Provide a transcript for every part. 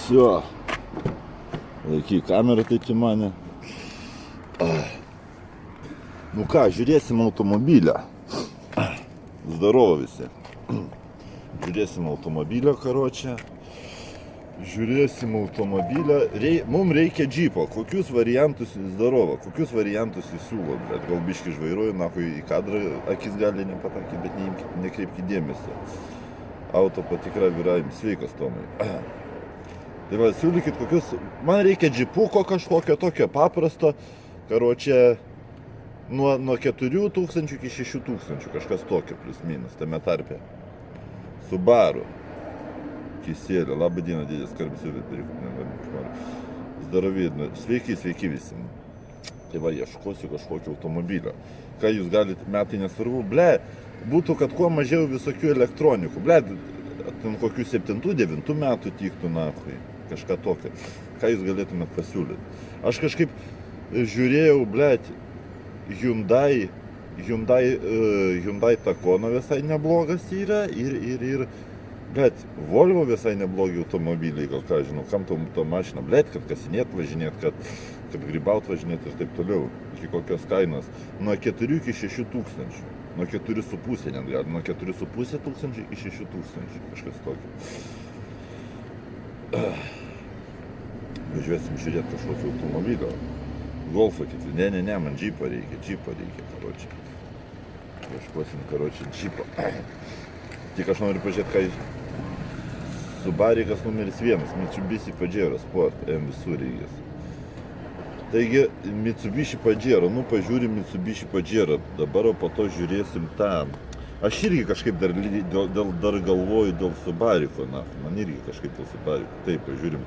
Все. Laiky kamerą taip į mane. Nu ką, žiūrėsim automobilę. Zdarovo visi. Žiūrėsim automobilę, karočią. Žiūrėsim automobilę. Mums reikia džipo. Kokius variantus, Zdarovo, kokius variantus jūs siūlo? Bet gal biškai žvairuoju, nahui į kadrą akis gali nepatakyti, bet nekreipkite dėmesio. Auto patikra vyravim. Sveikas, Tomai. Tai va, siūlykit kokius, man reikia džipuko kažkokio tokio paprasto, karočią, nuo 4000 iki 6000, kažkas tokio, plius minus, tame tarpe. Subaru. Kisėlė, labą dieną, dėdės Karbis, Zdarovėdina. Sveiki visi. Tai va, ieškosiu kažkokio automobilio. Ką jūs galite, metai nesvarbu, ble, būtų, kad kuo mažiau visokių elektronikų, ble, ten kokių 7-9 metų tiktų nahui. Kažką tokio. Ką jūs galėtumėt pasiūlyti? Aš kažkaip žiūrėjau, blėt, Hyundai Takono visai neblogas yra ir blėt, Volvo visai neblogi automobiliai, gal ką žinau, kam to mašiną, blėt, kad kasinėt važinėt, kad grybaut važinėt ir taip toliau. Iki kokios kainos? Nuo 4 iki 6 tūkstančių. Nuo 4,5 net gali. Nuo 4,5 tūkstančių iki 6 tūkstančių. Kažkas tokio. Važiuosim žiūrėti kažkokio automobilio. Golfą kiti. Ne, man džipo reikia, karočią. Ieškosim, karočią, džipo. Tik aš noriu pažiūrėti, ką Subarikas numeris 1, Mitsubishi Pajero Sport, M visureigis. Taigi, Mitsubishi Pajero, pažiūrim Mitsubishi Pajero, dabar po to žiūrėsim tą. Aš irgi kažkaip dar galvoju dėl Subariko, man irgi kažkaip dėl Subariko. Taip, pažiūrim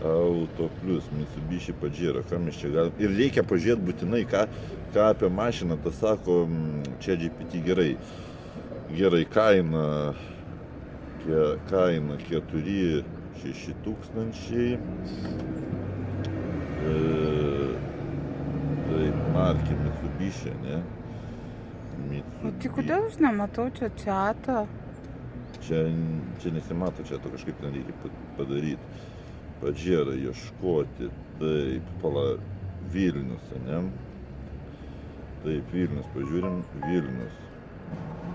Auto Plus, Mitsubishi Pajero, ką mes čia galim. Ir reikia pažiūrėti būtinai, ką apie mašiną, tas sako, čia GPT gerai kaina 4-6 tūkstančiai. Taip, markė Mitsubishi, ne? O tai kodėl aš nematau čia čiato? Čia nesimato čiato, kažkaip ten reikia padaryti. Pajero ieškoti, taip, Vilnius, ne? Taip, Vilnius, pažiūrim, Vilnius.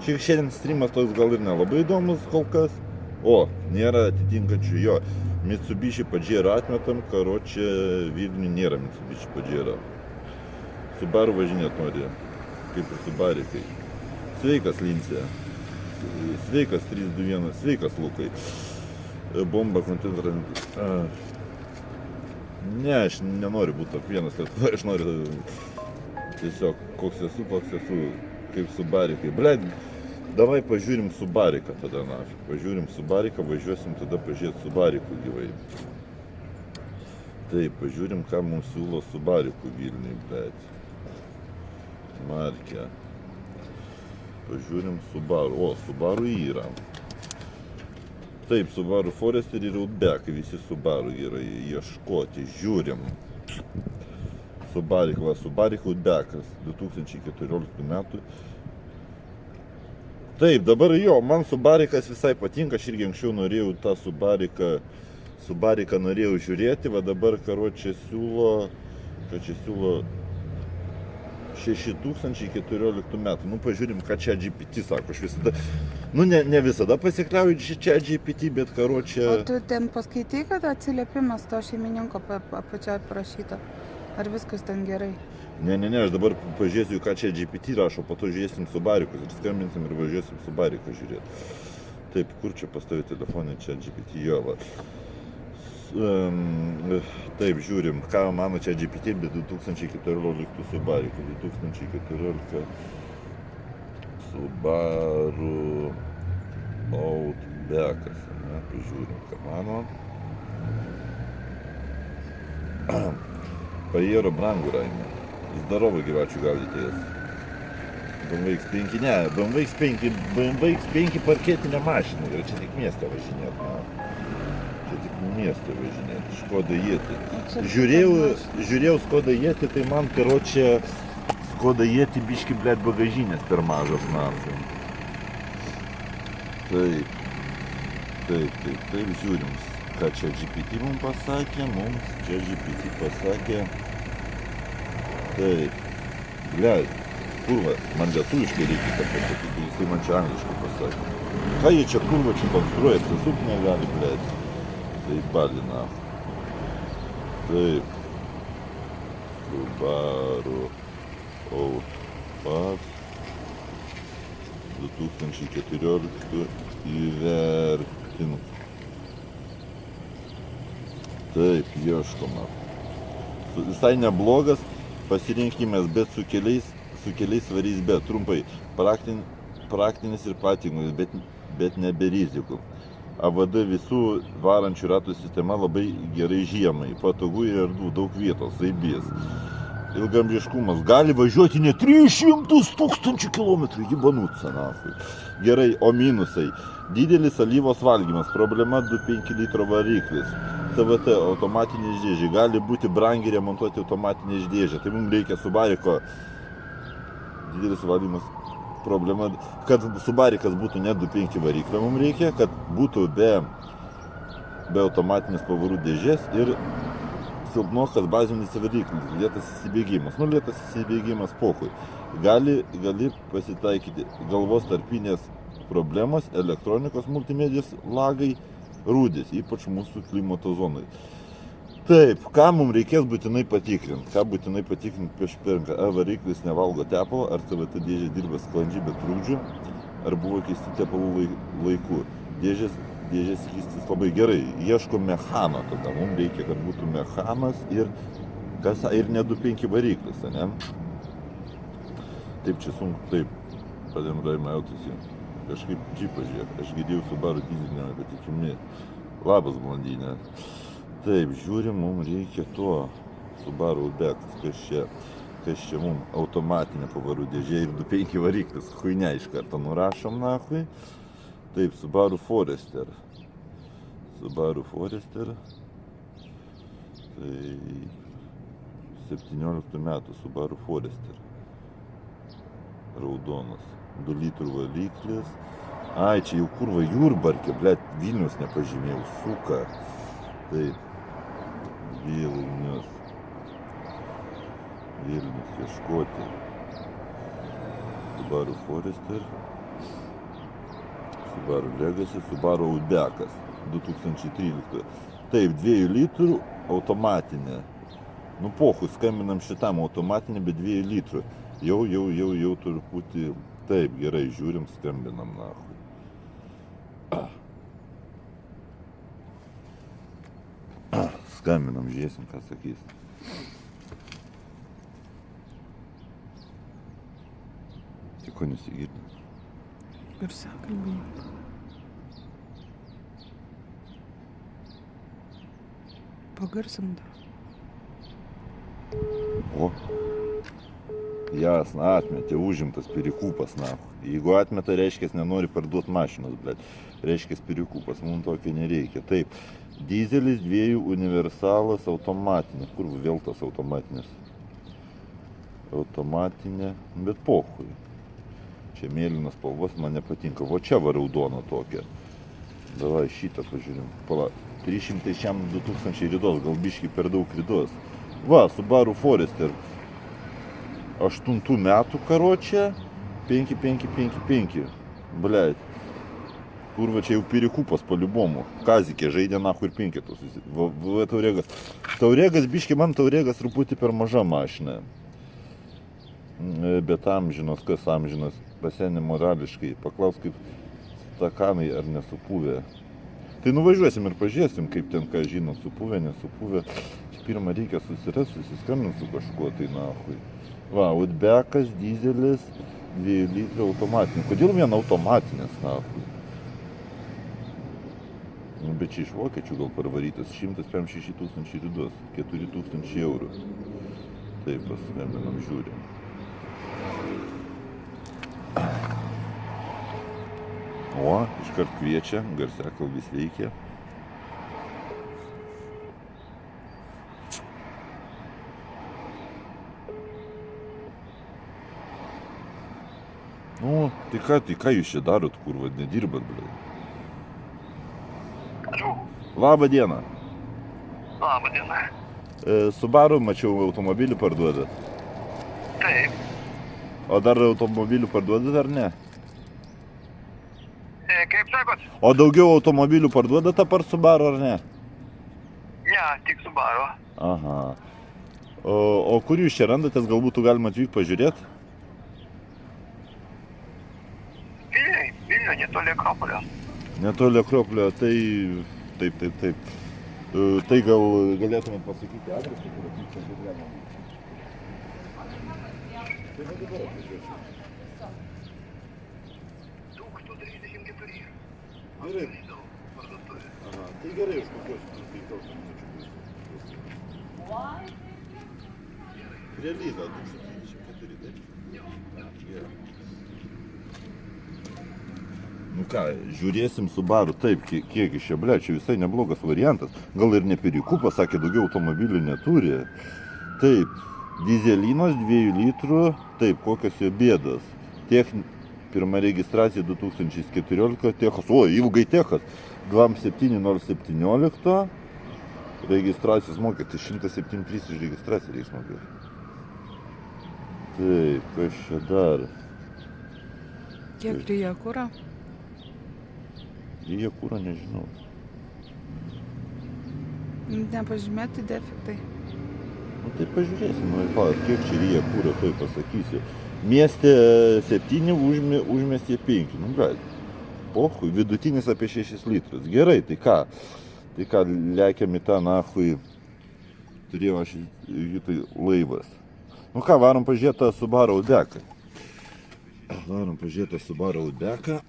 Šiandien streamas toks gal ir nelabai įdomus kol kas. O, nėra atitinkančių jo. Mitsubishi Pajero atmetam, karočią Vilnių nėra Mitsubishi Pajero. Subaru važinėt nori, kaip ir Subarikai. Sveikas, Lincė. Sveikas, 321. Sveikas, Lukai. Bomba kontentas. Ne, aš nenoriu būti top vienas Lietuvoje, aš noriu tiesiog koks esu, kaip Subarikai. Bled, davai pažiūrim Subariką tada, pažiūrim Subariką, važiuosim tada pažiūrėti Subarikų gyvai. Taip, pažiūrim, ką mums siūlo Subarikų Vilniui, bled. Markė. Pažiūrim Subaru. O, Subaru yra. Taip, Subaru Forester ir Outback, visi Subaru yra ieškoti. Žiūrim. Subarik Outbackas, 2014 metų. Taip, dabar jo, man Subarikas visai patinka, aš irgi anksčiau norėjau tą Subariką norėjau žiūrėti, va dabar, karočią, siūlo 6014 metų. Pažiūrim, ką čia GPT sako, aš visada, ne visada pasikliauju čia GPT, bet karočią... O tu ten paskaitai, kad atsiliepimas to šeimininko apačioje parašyta? Ar viskas ten gerai? Ne, aš dabar pažiūrėsiu, ką čia GPT rašo, po to žiūrėsim Subarikus ir skambinsim ir važiuosim Subariką žiūrėti. Taip, kur čia pastovi telefonai čia GPT, jo, va. Taip, žiūrim, ką mano čia GPT, bet 2014 Subarikų, 2014 Subaru Outbackas, ne, pažiūrim, ką mano. Pajero brangu raimė. Zdarovo gyvačių gaudėtės. BMW X5, ne, BMW X5 parketinė mašina, ir čia tik miestą važinėt, Škoda Yeti. Žiūrėjau Škoda Yeti, tai man, karočią, Škoda Yeti biški, blėt, bagažinės per mažas nafai. Taip, žiūrim. ką čia GPT mums pasakė? Mums čia GPT pasakė. Taip. Bled. Kurva, man lietuviškai reikia tą pasakyti, jisai man čia angliškai pasakė. Ką jie čia kurva čia konstruoja, apsisukt negali, bled. Tai balina. Taip. Subaru Outback 2014 įvertinus. Taip, ieškoma. Visai neblogas pasirinkimas, bet su keliais svariais, bet trumpai. Praktinis ir patingus, bet nebe rizikų. AVD visų varančių ratų sistema labai gerai žiemai, patogu ir erdvų, daug vietos, zaibys. Ilgamžiškumas, gali važiuoti ne 300 000 kilometrų, jibanutsa, nafui. Gerai, o minusai. Didelis alyvos valgymas, problema 2,5 litro variklis. CVT automatinė išdėžė, gali būti brangiai remontuoti automatinę išdėžę. Tai mums reikia Subariko. Didelis valgymas. Problema, kad Subarikas būtų ne 2,5 variklio mums reikia, kad būtų be automatinės pavarų dėžės ir silpnokas bazinis variklis, lėtas įsibėgimas. Nu, lėtas įsibėgimas pokui. Gali pasitaikyti galvos tarpinės problemos, elektronikos multimedijos lagai, rūdės, ypač mūsų klimato zonai. Taip, ką mums reikės būtinai patikrinti? Ką būtinai patikrinti prieš pirmą? Ar variklis nevalgo tepalo, ar CVT dėžė dirba sklandžiai be trūkdžių, ar buvo keisti tepalų laiku. Dėžės keistis labai gerai. Ieško mechano tada. Mums reikia, kad būtų mechanas ir ne 2,5 variklis, ne? Taip, čia sunku, taip. Pradėjom raimautis. Kažkaip džipą žiūrėk. Aš girdėjau Subaru dyzelinę, bet tikimi. Labas, blondinė. Taip, žiūrim, mums reikia to Subaru Outback, kas čia mums automatinė pavarų dėžė ir 2,5 variklis, huinia iš karto nurašom nahui. Taip, Subaru Forester. Taip, 17 metų Subaru Forester. Raudonas, 2 litrų variklis. Ai, čia jau kurva Jurbarke, blėt, Vilnius nepažymėjau, suka. Taip. Vilnius ieškoti. Subaru Forester, Subaru Legacy, Subaru Outbackas 2013. Taip, 2 litrų automatinė. Nu pohui, skambinam šitam automatinė, bet 2 litrų. Jau truputį. Taip, gerai, žiūrim, skambinam nahui. Skambinam, žiūrėsim, ką sakys. Tai ko nesigirdi? Garsiakalbiai. Pagarsink dar. O. Jasna, atmetė, užimtas pirikūpas, nahu. Jeigu atmeta, reiškia, nenori parduoti mašinos, bet reiškia, pirikūpas, mums tokio nereikia. Taip. Dizelis 2 universalas automatinė. Kur vėl tas automatinis? Automatinė, bet pohui. Čia mėlynas spalvos man nepatinka. O čia va raudona tokia. Davai šitą pažiūrim. Pala, 300 šiam 2000 ridos, gal biški per daug ridos. Va, Subaru Forester. 8 metų karočią. 5. Blėt. Kurva, čia jau pirikūpas paliubomu. Kazikė žaidė nahu ir 5. Va Tauregas. Tauregas, biški man Tauregas truputį per maža mašina. Bet amžinos, kas amžinos? Pasenė morališkai. Paklaus, kaip stakanai ar nesupuvę. Tai nuvažiuosim ir pažiūrėsim, kaip ten ką žino, supuvę, nesupuvę. Pirmą reikia susirasti, susiskambinti su kažkuo tai nahui. Va, Outbackas, dizelis, 2 litrų automatinė. Kodėl vien automatinės nahui? Bet čia iš vokiečių gal parvarytas 156 000 ridos, 4 000 eurų. Taip, paskambinam, žiūrim. O, iškart kviečia, garsiakalbis veikia. Nu, tai ką jūs čia darot, kurva, nedirbat, blė? Labą dieną. Labą dieną. Subaru, mačiau, automobilį parduodat. Taip. O dar automobilių parduodat ar ne? Kaip sakot? O daugiau automobilių parduodat apart Subaru ar ne? Ne, tik Subaru. Aha. O kur jūs čia randatės, galbūt galima atvykti pažiūrėti? Vilniuje, netoli Akropolio. Netoli Akropolio, tai... Taip. Tai gal galėtumėt pasakyti adresą, kur atvykti čia galima? Tai dabar atvažiuosiu. 1034. Gerai. Aha, tai gerai, aš kokios 15 minučių būsiu. Prie Lydo, 1034, taip? Gerai. Nu ką, žiūrėsim Subaru, taip, kiek iš čia, čia visai neblogas variantas. Gal ir ne Periku, pasakė, daugiau automobilių neturi. Taip, dizelinos 2 litrų, taip, kokios jo bėdos. Pirma registracija 2014, Techas, ilgai Techas, GLAM 7017, registracijos mokėtis 173 iš registracijos reiks mokėti. Taip, kas čia dar? Kiek ryja kūro? Jie kūro nežinau. Nepažymėti defektai. Nu tai pažiūrėsim, kiek čia ryja kūro, tai pasakysiu. Mieste 7, užmiestyje 5. Nu gal, pohui, vidutinis apie 6 litrus. Gerai, tai ką? Tai ką, lekiam į tą nahui. Turėjau aš tai laivas. Nu ką, varom pažiūrėti tą Subaru Outbacką. Varom pažiūrėti tą Subaru Outbacką.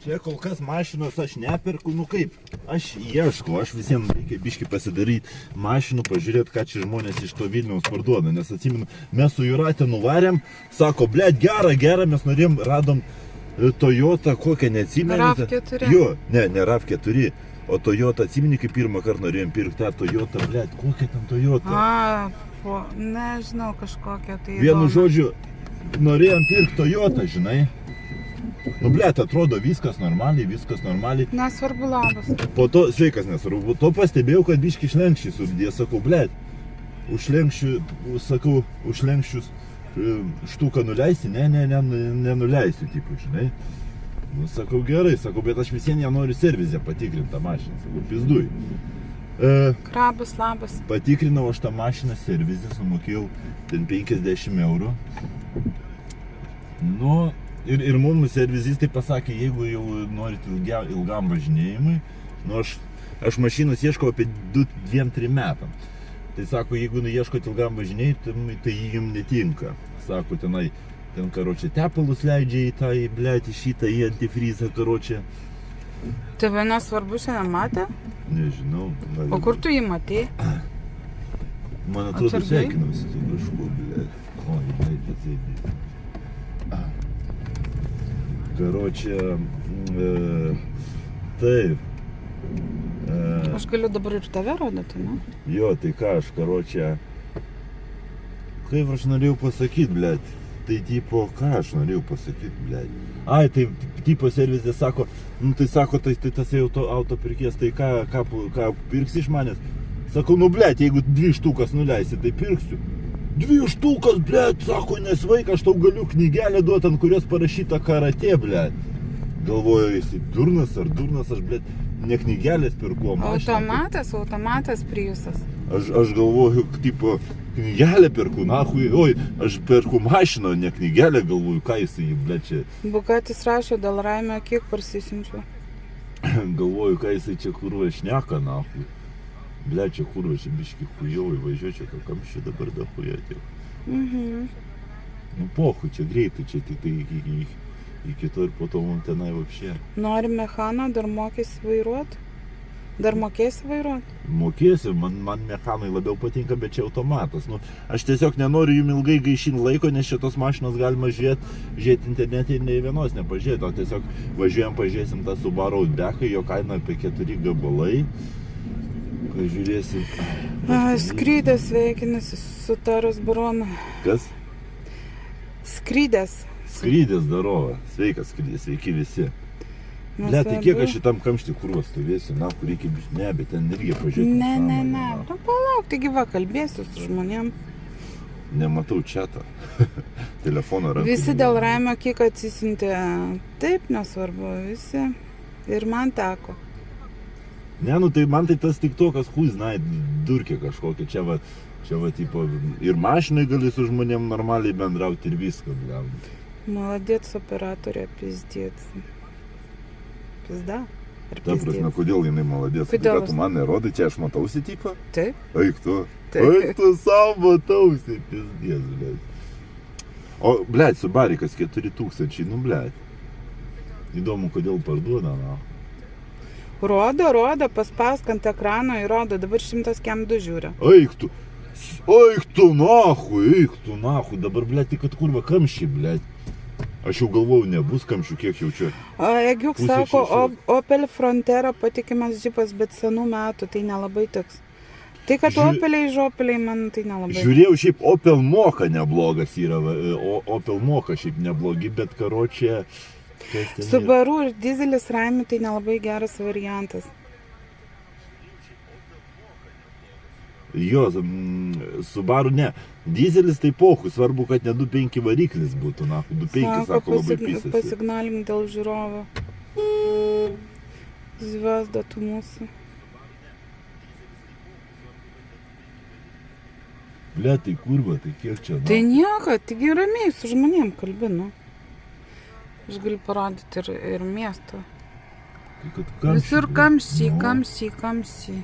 Čia kol kas mašinos aš neperku, nu kaip, aš ieškau, aš visiems reikia biškį pasidaryti mašinų, pažiūrėti, ką čia žmonės iš to Vilniaus parduoda, nes atsimenu, mes su Jūrate nuvarėm, sako, blėt, gera, mes norėjom, radom Toyota, kokią neatsimenu. RAV4. Jo, ne RAV4, o Toyota atsimeni, kaip pirmą kartą norėjom pirkti tą Toyota, blėt, kokia tam Toyota? Nežinau, kažkokia tai. Vienu žodžiu, norėjom pirkti Toyota, žinai. Nu, blėt, atrodo viskas normaliai. Nesvarbu, labas. Po to, sveikas, nesvarbu, to pastebėjau, kad biški išlenkščiai sudė, sakau, blėt, užlenkščius štuką nuleisi, nenuleisiu, tipo, žinai. Nu, sakau, gerai, sakau, bet aš visien ją noriu servizę patikrinti tą mašiną, sakau, pizduj. Krabas, labas. Patikrinau aš tą mašiną servizę, sumokėjau ten 50 eurų. Nu, ir mums servizistai pasakė, jeigu jau norit ilgam važinėjimui, nu aš mašinos ieškau apie 2-3 metam. Tai sako, jeigu ieškot ilgam važinėjimui, tai jums netinka. Sako, ten karočią tepalus leidžia į tą, blėt, į šitą, į antifrizą, karočią. Tave nesvarbu šiandien matė? Nežinau. O kur tu jį matei? Man atrodo, sveikinausi su kažkuo, blėt. O, leidžia sėdėti. Karočią, taip. Aš galiu dabar ir tave rodyti, ne? Jo, tai ką aš, karočią, kaip aš norėjau pasakyti, blėt, tai tipo, ką aš norėjau pasakyti, blėt. Ai, tai tipo servizė sako, nu tai sako, tai tas jau auto pirkės, tai ką pirksi iš manęs? Sakau, nu blėt, jeigu 2 štukas nuleisi, tai pirksiu. 2 štukas, blėt, sako, nesvaik, aš tau galiu knygelę duoti, ant kurios parašyta karatė, blėt. Galvoju, jis durnas, aš, blėt, ne knygelės pirku, o mašiną. Automatas Priusas. Aš galvoju, tipo, knygelę perku, nahui, aš perku mašiną, ne knygelę, galvoju, ką jisai, blėt, čia. Bugatis rašo, dėl Raimio kiek parsisinčiu. Galvoju, ką jisai čia kurva šneka, nahui. Bля, čia kurva, čia biški chujovai važiuoja, čia kamščiai dabar dahuja tiek. Nu pohui, čia greitai, čia tik tai iki to ir po to mums tenai vapšė. Nori mechano, dar mokėsi vairuot? Dar mokėsi vairuot? Mokėsi, man mechanai labiau patinka, bet čia automatas. Nu, aš tiesiog nenoriu jum ilgai gaišinti laiko, nes šitos mašinos galima žiūrėti internete ir nei vienos nepažiūrėti, o tiesiog pažiūrėsim tą Subaru Outbacką, jo kaina apie 4 gabalai. Žiūrėsim. Skrydės sveikinasi su Taras Baronu. Kas? Skrydės Skrydis darova. Sveikas skrydis, sveiki visi. Ble, tai kiek aš šitam kamštį kurvą stovėsiu, na, kur reikia bišti, ne, bet ten irgi pažiūrėti. Ne. Nu, palauk, taigi va, kalbėsiu su žmonėm. Nematau čatą. Telefono ranką. Visi dėl Raimio kiek atsisiuntė. Taip, nesvarbu, visi. Ir man teko. Ne, nu tai man tai tas tik tokas, hui, znai, durkė kažkokia. Čia va, tipo, ir mašinai gali su žmonėm normaliai bendrauti ir viską, ble. Молодец, operatorė, pizdėt. Pizda? Ar Ta prasme, kodėl jinai maladės? Kodėl? Ką tu man nerodai, čia aš matausi, tipo? Taip. Eik tu. Taip. Eik tu savo matausi, pizdės, blėt. O, blėt, Subarikas 4000, nu, blėt. Įdomu, kodėl parduoda, na. Rodo, paspausk ant ekrano ir rodo, dabar 100 kem 2 žiūri. Eik tu nahui, dabar, blėt, tik kad kurva kamščiai, blėt. Aš jau galvojau, nebus kamščių, kiek jau čia. Egiuk sako, Opel Frontera patikimas džipas, bet senų metų, tai nelabai tiks. Tai, kad Opeliai, man tai nelabai. Žiūrėjau, šiaip Opel Moka neblogas yra, Opel Moka šiaip neblogi, bet karočią... Subaru ir dizelis Raimiui tai nelabai geras variantas. Jo, Subaru ne. Dizelis tai pohu, svarbu, kad ne 2.5 variklis būtų, na, 2.5 sako labai pysasi. Pasignalim dėl žiūrovo. Zvezda tu mūsų. Ble, tai kurva, tai kiek čia, na? Tai nieko, taigi ramiai su žmonėm kalbinu. Aš galiu parodyti ir miestą. Visur kamščiai.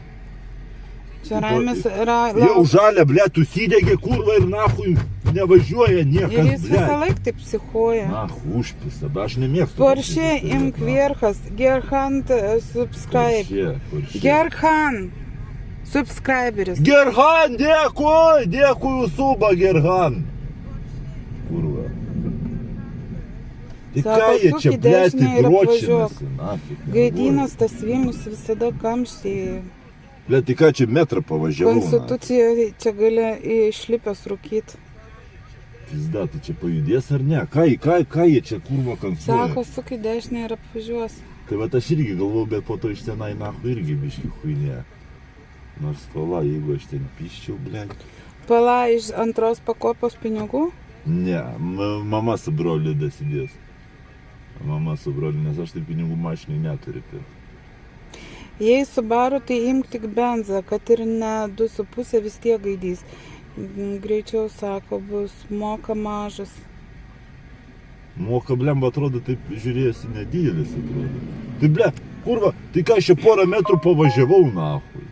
Čia Raimis yra... Jau žalia, ble, tu sydegė kurva ir nahui nevažiuoja niekas, ble. Ir jis visą laik taip psichuoja. Nahu, užpisa, bet aš nemėgstu. Porsche imk vierchas, Gerhard subscribe. Gerhard, subscriberis. Gerhard, dėkui suba, Gerhard. Kurva. Tai ką jie čia, ble, tik ročinasi, nafik. Gaidynas tas Vilnius visada kamščiai. Ble, tai ką čia metrą pavažiavau, Konstitucija čia gali išlipęs rūkyti. Pizda, tai čia pajudės ar ne? Ką jie čia kurva konstruoja? Sako, sukai dešinę ir apvažiuos. Tai va aš irgi galvoju, bet po to iš tenai nahu irgi biški huinė. Nors tola, jeigu aš ten piščiau, ble. Pala iš antros pakopos pinigų? Ne, mama su broliu dasidės. Mama su broliu, nes aš tai pinigų mašinai neturiu. Jei Subaru, tai imk tik benzą, kad ir ne 2,5 vis tiek gaidys. Greičiau, sako, bus moka mažas. Moka, blemba, atrodo, taip žiūrėjusi nedidelis, atrodo. Tai, ble, kurva, tai ką aš čia porą metrų pavažiavau, nahui.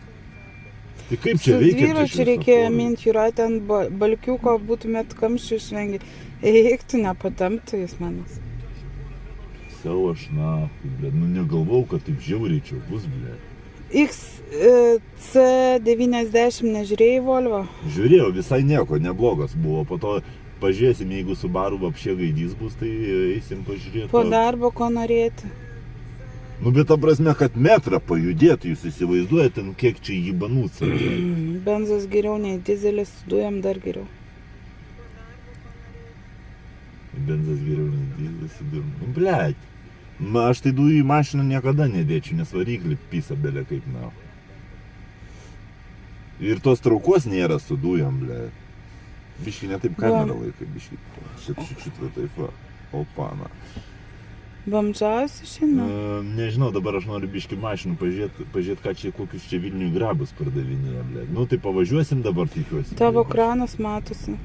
Tai kaip čia veikia? Su dviračiu reikėjo minti, yra ten balkiuko, būtumėt kamščių išvengi. Eik, tu nepatamptų jis manas. Sau aš, nahui, ble, nu negalvau, kad taip žiauriai čia bus, ble. XC90 nežiūrėjai Volvo? Žiūrėjau, visai nieko, neblogas buvo. Po to pažiūrėsim, jeigu Subaru vapšė gaidys bus, tai eisim pažiūrėti. Po darbo ko norėti? Nu, bet ta prasme, kad metrą pajudėtų, jūs įsivaizduojate, kiek čia jį banūts. Benzas geriau nei dizelis, dujam dar geriau. Benzas geriau nei dizelis, dujam. Nu, blėt. Aš tai dujų į mašiną niekada nedėčiau, nes variklį pisa belė kaip na. Ir tos traukos nėra su dujom, blėt. Biški ne taip kamerą laikai, biški. Šitva taip va. Opana. Bamdžiausi šiandien? Nežinau, dabar aš noriu biški mašinų pažiūrėt, ką čia, kokius čia Vilniui grabus pardavinėja, blėt. Nu, tai pavažiuosim dabar, tikiuosi. Tavo kranas matosi.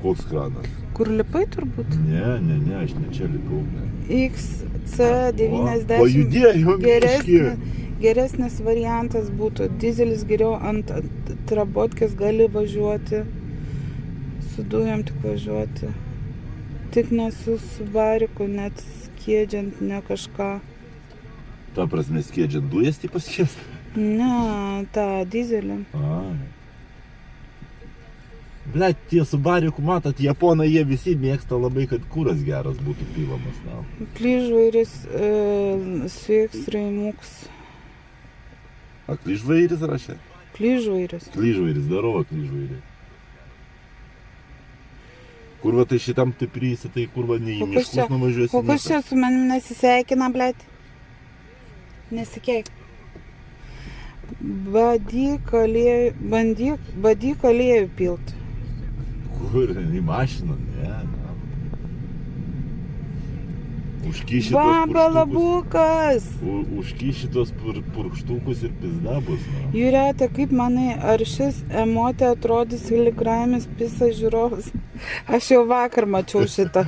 Koks kranas? Kur lipai turbūt? Ne, aš ne čia lipau, blėt. XC90 pajudėjom biški. Geresnis variantas būtų. Dizelis geriau ant trabotkės gali važiuoti. Su dujom tik važiuoti. Tik ne su Subariku, net skiedžiant, ne kažką. Ta prasme, skiedžiant dujas tai paskės? Ne, tą dizelį. Blet, tie Subariku, matot, japonai, jie visi mėgsta labai, kad kuras geras būtų pilamas. Kližvairis, sveiks Raimuks. A kližvairis rašė? Kližvairis. Kližvairis, darova kližvairis. Kur va tai šitam tai prieisi, tai kur va nei į miškus nuvažiuosi. O kas čia su manim nesisveikina, blėt? Nesikeik. Badyk aliejų pilt. Kur? Į mašiną? Ne. Užkiši tos Baba purkštukus. labukas! Užkiši tos purkštukus ir pizda bus. Jūrate, kaip manai, ar šis emotė atrodys filigramis pisa žiūrovas? Aš jau vakar mačiau šitą.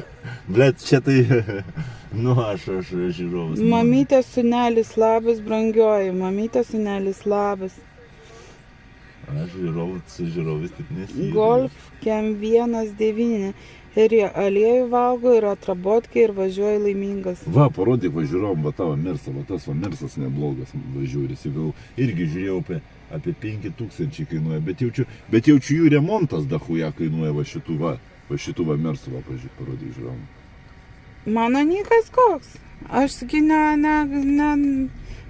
Blet, čia tai... Nu, aš žiūrovas. Mamytė sunelis labas, brangioji. Mamytė sunelis labas. Aš žiūrovas tik nesijūriu. Golf Kem 1.9. Ir jie aliejų valgo, ir atrabotkai, ir važiuoja laimingas. Va, parodyk va žiūrovom, va tavo Mersą, va tas va Mersas neblogas važiuoris. Gal irgi žiūrėjau apie 5000 kainuoja, bet jaučiu jų remontas dahuja kainuoja va šitų va Mersų, va parodyk žiūrovom. Mano nykas koks? Aš sakai, ne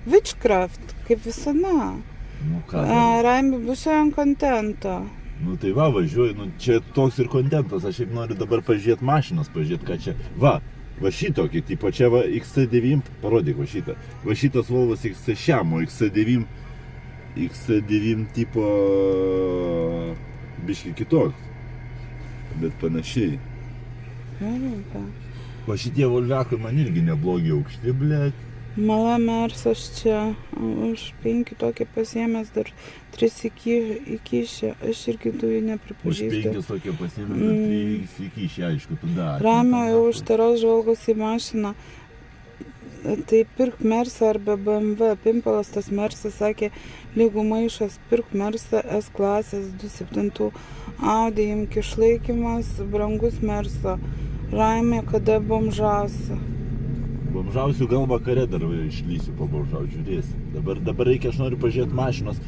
witchcraft, kaip visada. Nu ką? Raimi bus šiandien kontento. Nu tai va, važiuoju, nu čia toks ir kontentas, aš šiaip noriu dabar pažiūrėti mašinas, pažiūrėti ką čia. Va šitokį, tipo čia va XC9, parodyk va šitą. Va šitas Volvas XC6, o XC9 tipo biški kitoks, bet panašiai. Va šitie Volvekai man irgi neblogi aukšti, blėt. Mala Mersas čia, už 5 tokie pasiėmęs, dar 3 įkišė, aš irgi dujų Už nepripažįstu. 5 tokie pasiėmė, bet 3 įkišė, aišku, tada. Ramio jau už taros žvalgos į mašiną. Tai pirk Mersą arba BMW. Pimpalas tas Mersas sakė, lygų maišas, pirk Mersą S klasės 27 Audi, imk išlaikymas, brangus Mersą. Ramio, kada bomžausi? Bomžausiu gal vakare dar išlysiu pabomžauti, žiūrėsi. Dabar reikia, aš noriu pažiūrėti mašinos,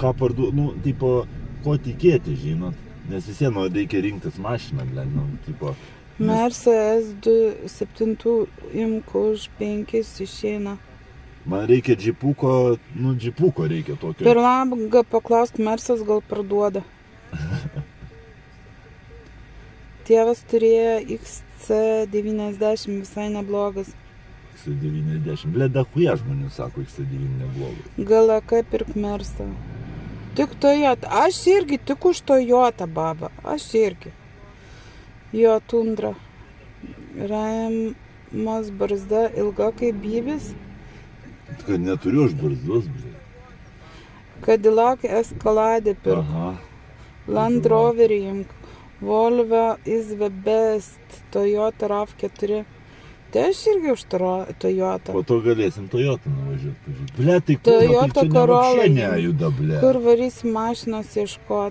ką parduoti, nu, tipo, ko tikėti, žinot. Nes visien reikia rinktis mašiną, nu, tipo. Mersa S27 imk už 5 išeina. Man reikia džipuko, nu, džipuko reikia tokio. Per langą paklausk, Mersas gal parduoda. Tėvas turėjo XC90 visai neblogas. XC90. Ble, dahuja žmonių sako, XC9 neblogas. GLK pirk Mersą. Tik Toyota. Aš irgi tik už Toyota, baba. Aš irgi. Jo Tundra. Raimas barzda ilga kaip bybis. Kad neturiu aš barzdos, ble. Cadillac Escalade pirk. Aha. Land Roverį imk. Volvo is the best. Toyota RAV4. Tai aš irgi už Toyota. Po to galėsim Toyota nuvažiuoti. Ble, tai kur, Toyota tai čia Corolla nevapšė nejuda, ble. Kur varysi mašinos ieškot?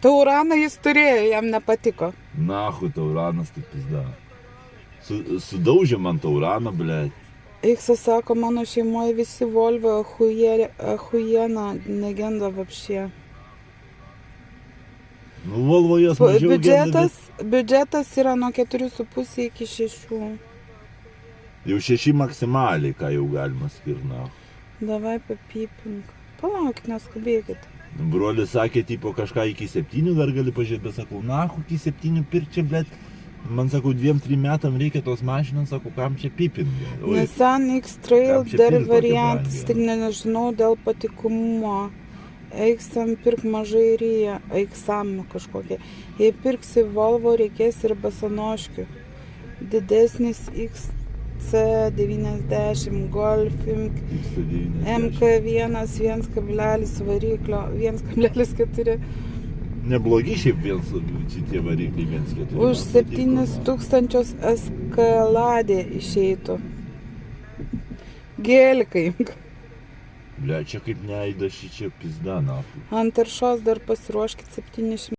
Tauraną jis turėjo, jam nepatiko. Nahu, Tauranas tai pizda. Sudaužė man Tauraną, ble. Iksas sako, mano šeimoje visi Volvo ahujena negenda vapšė. Nu, Volvo jos mažiau genda, Biudžetas yra nuo 4,5 iki 6. Jau 6 maksimaliai, ką jau galima skirti. Davai papypink. Palauk, neskubėkit. Brolis sakė, tipo, kažką iki 7 dar gali pažiūrėti, bet sakau, nahu, iki 7 pirk čia, blėt. Man sakau, 2-3 metam reikia tos mašinos, sakau, kam čia pipinti. Nissan X-Trail kam čia dar pirkt tokią variantas, brangią? tik nežinau dėl patikumo. Eiksam pirk mažai ryja, eiksam kažkokie. Jei pirksi Volvo, reikės ir basanoškių. Didesnis XC90 Golf MK1 1,0 variklio 1,4. Neblogi šiaip šitie varikliai 1,4. Už 7,000 Escaladė išeitų. Gėlikai. Ble, čia kaip neįda šį čia pizda, nahu. Ant taršos dar pasiruoškit 700.